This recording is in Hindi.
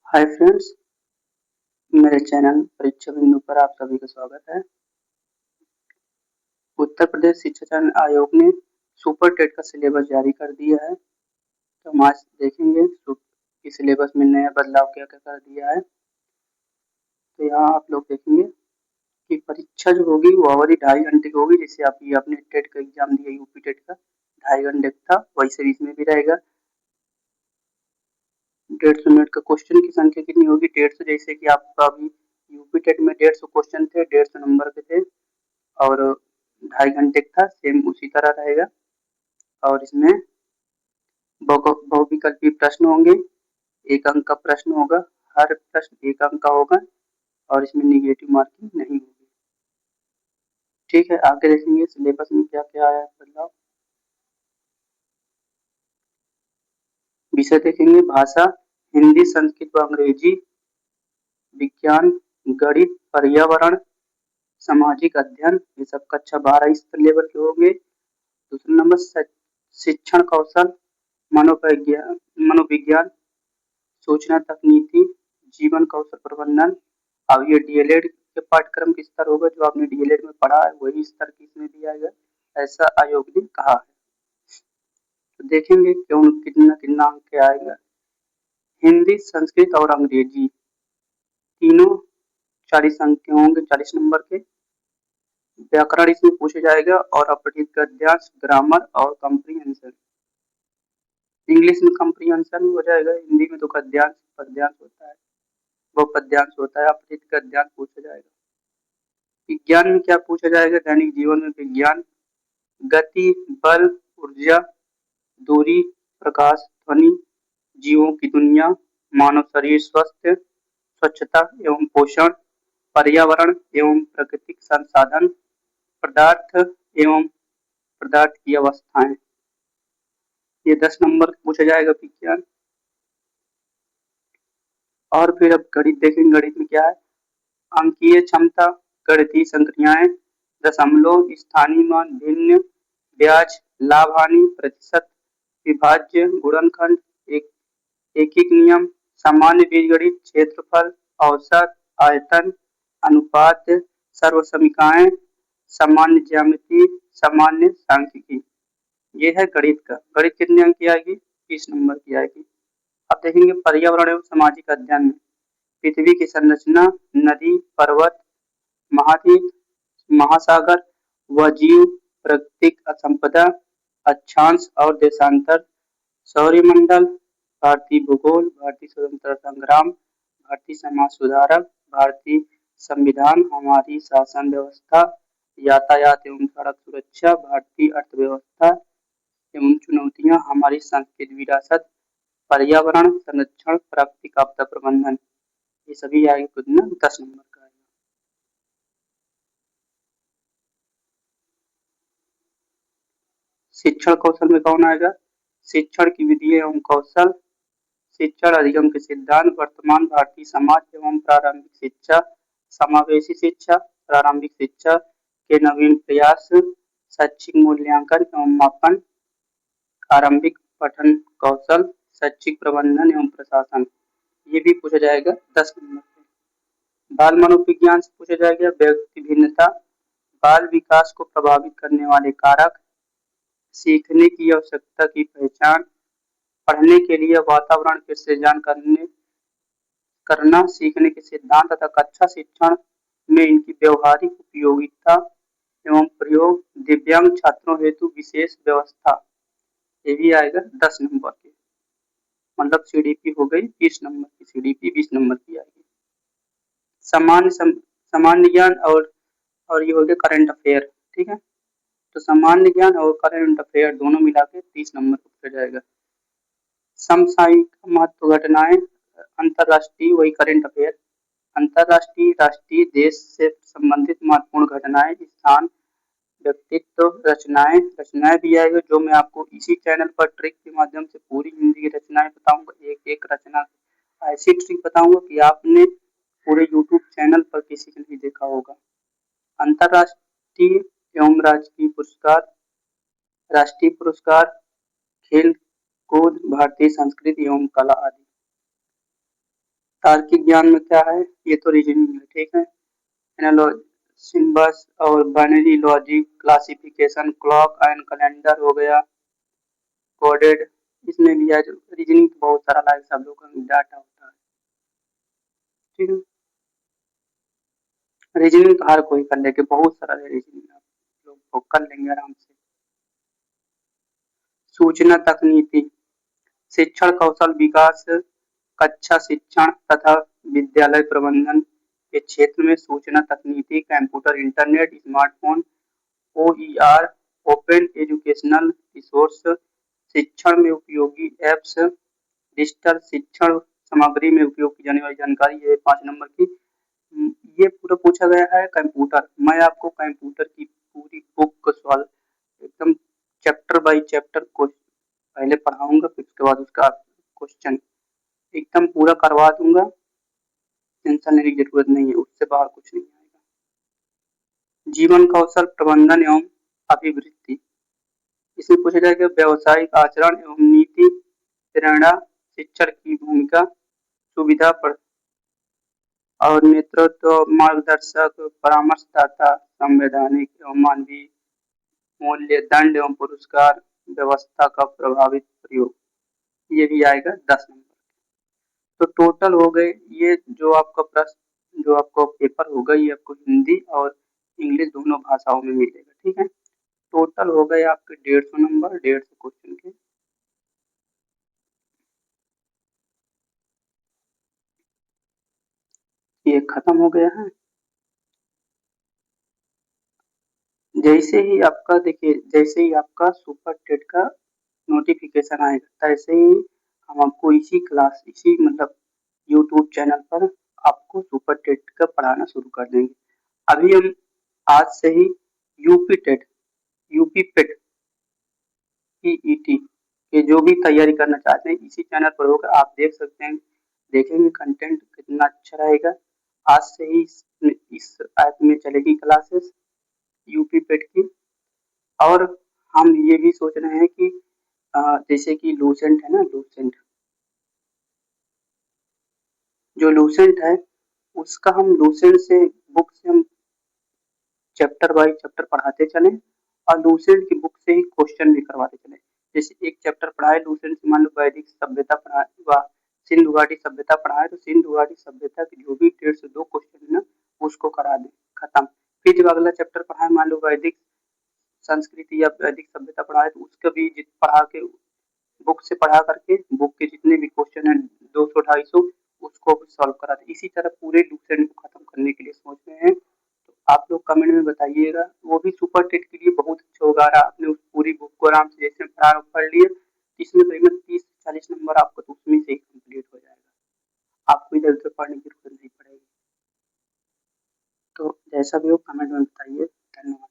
हाय फ्रेंड्स, मेरे चैनल परीक्षा बिंदु पर आप सभी का स्वागत है। उत्तर प्रदेश शिक्षा चयन आयोग ने सुपर टेट का सिलेबस जारी कर दिया है। तो हम आज देखेंगे कि सिलेबस में नया बदलाव क्या क्या कर दिया है। तो यहाँ आप लोग देखेंगे कि परीक्षा जो होगी वो ओवरऑल 2.5 घंटे की होगी। जैसे आप ये अपने टेट का एग्जाम दिया यूपी टेट का 2.5 घंटे का था, वैसे इसमें भी रहेगा। 150 मिनट का क्वेश्चन की संख्या कितनी होगी? 150। जैसे कि आपका अभी यूपी टेट में 150 क्वेश्चन थे, 150 नंबर के थे और 2.5 घंटे का था, सेम उसी तरह रहेगा। और इसमें बहुविकल्पीय प्रश्न होंगे, 1 अंक का प्रश्न होगा, हर प्रश्न 1 अंक का होगा और इसमें नेगेटिव मार्किंग नहीं होगी। ठीक है, आगे देखेंगे सिलेबस में क्या क्या आया बदलाव। विषय देखेंगे भाषा, हिंदी, संस्कृत व अंग्रेजी, विज्ञान, गणित, पर्यावरण, सामाजिक अध्ययन, ये सब कक्षा 12 इस लेवल के होंगे। दूसरा नंबर शिक्षण कौशल, मनोविज्ञान, सूचना तकनीकी, जीवन कौशल प्रबंधन। अब ये डीएलएड के पाठ्यक्रम का स्तर होगा, जो आपने डीएलएड में पढ़ा है वही स्तर की इसमें दिया गया, ऐसा आयोग ने कहा है। तो देखेंगे क्यों कितना कितना अंक आएगा। हिंदी, संस्कृत और अंग्रेजी तीनों 40 अंक के होंगे, 40 नंबर के। व्याकरण इसमें पूछा जाएगा और अपठित गद्यांश, ग्रामर और कंप्रीहेंशन। इंग्लिश में कंप्रीहेंशन हो जाएगा, हिंदी में तो गद्यांश पद्यांश होता है, वो पद्यांश होता है, अपठित गद्यांश पूछा जाएगा। विज्ञान में क्या पूछा जाएगा? दैनिक जीवन में विज्ञान, गति, बल, ऊर्जा, दूरी, प्रकाश, ध्वनि, जीवों की दुनिया, मानव शरीर, स्वास्थ्य, स्वच्छता एवं पोषण, पर्यावरण एवं प्राकृतिक संसाधन, पदार्थ एवं पदार्थ की अवस्थाएं। ये 10 नंबर पूछा जाएगा विज्ञान। और फिर अब गणित देखेंगे, गणित में क्या है? अंकीय क्षमता, गणितीय संक्रियाएं, दशमलव, स्थानीय मान, भिन्न, ब्याज, लाभ हानि, प्रतिशत, विभाज्य, गुणनखंड, एकीक नियम, सामान्य बीजगणित, क्षेत्रफल, औसत, आयतन, अनुपात, सर्वसमीकाएं, सामान्य ज्यामिति, सामान्य सांख्यिकी। ये है गणित का। गणित कितने अंक की आएगी? 30 नंबर की आएगी। अब देखेंगे पर्यावरण एवं सामाजिक अध्ययन में पृथ्वी की संरचना, नदी, पर्वत, महाद्वीप, महासागर व जीव, प्राकृतिक संपदा, अक्षांश और देशांतर, सौरमंडल, भारतीय भूगोल, भारतीय स्वतंत्रता संग्राम, भारतीय समाज सुधारक, भारतीय संविधान, हमारी शासन व्यवस्था, यातायात एवं सड़क सुरक्षा, भारतीय अर्थव्यवस्था एवं चुनौतियां, हमारी सांस्कृतिक विरासत, पर्यावरण संरक्षण, प्राकृतिक आपदा प्रबंधन। ये सभी आएंगे कितना? 10 नंबर का आएगा। शिक्षण कौशल में कौन आएगा? शिक्षण की विधि एवं कौशल, शिक्षण अधिगम के सिद्धांत, वर्तमान भारतीय समाज एवं प्रारंभिक शिक्षा, समावेशी शिक्षा, प्रारंभिक शिक्षा के नवीन प्रयास, शैक्षिक मूल्यांकन एवं मापन, आरंभिक पठन कौशल, शैक्षिक प्रबंधन एवं प्रशासन। ये भी पूछा जाएगा 10 नंबर पे। बाल मनोविज्ञान से पूछा जाएगा व्यक्ति भिन्नता, बाल विकास को प्रभावित करने वाले कारक, सीखने की आवश्यकता की पहचान, पढ़ने के लिए वातावरण के सृजन करना, सीखने के सिद्धांत तथा कक्षा शिक्षण में इनकी व्यवहारिक उपयोगिता एवं प्रयोग, दिव्यांग छात्रों हेतु विशेष व्यवस्था। ये भी आएगा 10 नंबर के। मतलब सीडीपी हो गई 30 नंबर की, सीडीपी 20 नंबर की आएगी। सामान्य ज्ञान और ये हो गया करंट अफेयर। ठीक है, तो सामान्य ज्ञान और करंट अफेयर दोनों मिला के 30 नंबर को पूछा जाएगा। समसामयिक महत्व घटनाएं, अंतरराष्ट्रीय वही करंट अफेयर, अंतरराष्ट्रीय, राष्ट्रीय, देश से संबंधित महत्वपूर्ण घटनाएं, स्थान, व्यक्तित्व, रचनाएं भी आएगा, जो मैं आपको इसी चैनल पर ट्रिक के माध्यम से पूरी हिंदी की रचनाएं बताऊंगा। एक एक रचना ऐसी ट्रिक बताऊंगा कि आपने पूरे यूट्यूब चैनल पर किसी ने नहीं देखा होगा। अंतरराष्ट्रीय एवं राष्ट्रीय पुरस्कार, राष्ट्रीय पुरस्कार, खेल कूद, भारतीय संस्कृति एवं कला आदि। तार्किक ज्ञान में क्या है, ये तो रीजनिंग है, ठीक है। एनालॉजी, सिम्बस और binary logic, classification, clock and calendar हो गया, कोडेड, इसमें भी है। रीजनिंग बहुत सारा लाइक सब लोग का डाटा होता है, ठीक है। रीजनिंग तो हर कोई कर लेके, बहुत सारा है रीजनिंग, आप लोग कर लेंगे आराम से। सूचना तकनीकी, शिक्षण कौशल विकास, कक्षा शिक्षण तथा विद्यालय प्रबंधन के क्षेत्र में सूचना तकनीकी, computer, internet, smartphone, OER, open educational resource, शिक्षण में उपयोगी एप्स, डिजिटल शिक्षण सामग्री में उपयोग की जाने वाली जानकारी, ये 5 नंबर की। ये पूरा पूछा गया है कंप्यूटर। मैं आपको कंप्यूटर की पूरी बुक को सॉल्व एकदम चैप्टर बाय चैप्टर को पहले पढ़ाऊंगा, फिर उसके बाद उसका क्वेश्चन एकदम पूरा करवा दूंगा। टेंशन लेने की जरूरत नहीं है, उससे बाहर कुछ नहीं आएगा। जीवन कौशल प्रबंधन एवं अभिवृद्धि, इसमें पूछा जाएगा व्यावसायिक आचरण एवं नीति, प्रेरणा, शिक्षण की भूमिका, सुविधा पर और नेतृत्व, मार्गदर्शक, परामर्शदाता, संवैधानिक एवं मानवीय मूल्य, दंड एवं पुरस्कार, व्यवस्था का प्रभावित प्रयोग, ये भी आएगा 10 नंबर। तो टोटल हो गए ये जो आपका प्रश्न, जो आपका पेपर होगा, ये आपको हिंदी और इंग्लिश दोनों भाषाओं में मिलेगा, ठीक है। टोटल हो गए आपके 150 नंबर, 150 क्वेश्चन के। ये खत्म हो गया है। जैसे ही आपका देखिए, जैसे ही आपका सुपर टेट का नोटिफिकेशन आएगा, तैसे ही हम आपको इसी क्लास, इसी मतलब यूट्यूब चैनल पर आपको सुपर टेट का पढ़ाना शुरू कर देंगे। अभी हम आज से ही यूपी टेट, यूपी पेट, PET के जो भी तैयारी करना चाहते हैं, इसी चैनल पर होगा, आप देख सकते हैं। देखेंगे कंटेंट कितना अच्छा रहेगा। आज से ही इस ऐप में चलेगी क्लासेस यूपी पेट की। और हम ये भी सोच रहे हैं कि जैसे कि लूसेंट है ना, लूसेंट, जो लूसेंट है उसका हम लूसेंट से बुक से हम चैप्टर बाय चैप्टर पढ़ाते चले और लूसेंट की बुक से ही क्वेश्चन भी करवाते चले। जैसे एक चैप्टर पढ़ाए लूसेंट से, मान लो वैदिक सभ्यता पढ़ाए व सिंधु घाटी सभ्यता पढ़ाए, तो सिंधु घाटी सभ्यता के जो भी 1.5 से 2 क्वेश्चन है ना, उसको करा दे खत्म। फिर जब अगला चैप्टर पढ़ाए, मान लो वैदिक संस्कृति या वैदिक सभ्यता पढ़ाए, तो उसका भी पढ़ा के बुक से पढ़ा करके बुक के जितने भी क्वेश्चन है 200-250 उसको भी सॉल्व करा दे। इसी तरह पूरे लूसेंट को खत्म करने के लिए सोच रहे हैं। तो आप लोग कमेंट में बताइएगा, वो भी सुपर टेट के लिए बहुत अच्छा होगा। आपने उस पूरी बुक को आराम से जैसे पढ़ लिए, इसमें करीबन 30-40 नंबर आपको तो उसमें से ही कंप्लीट हो जाएगा, आपको इधर उधर पढ़ने की जरूरत नहीं पड़ेगी। तो जैसा भी हो कमेंट में बताइए। धन्यवाद।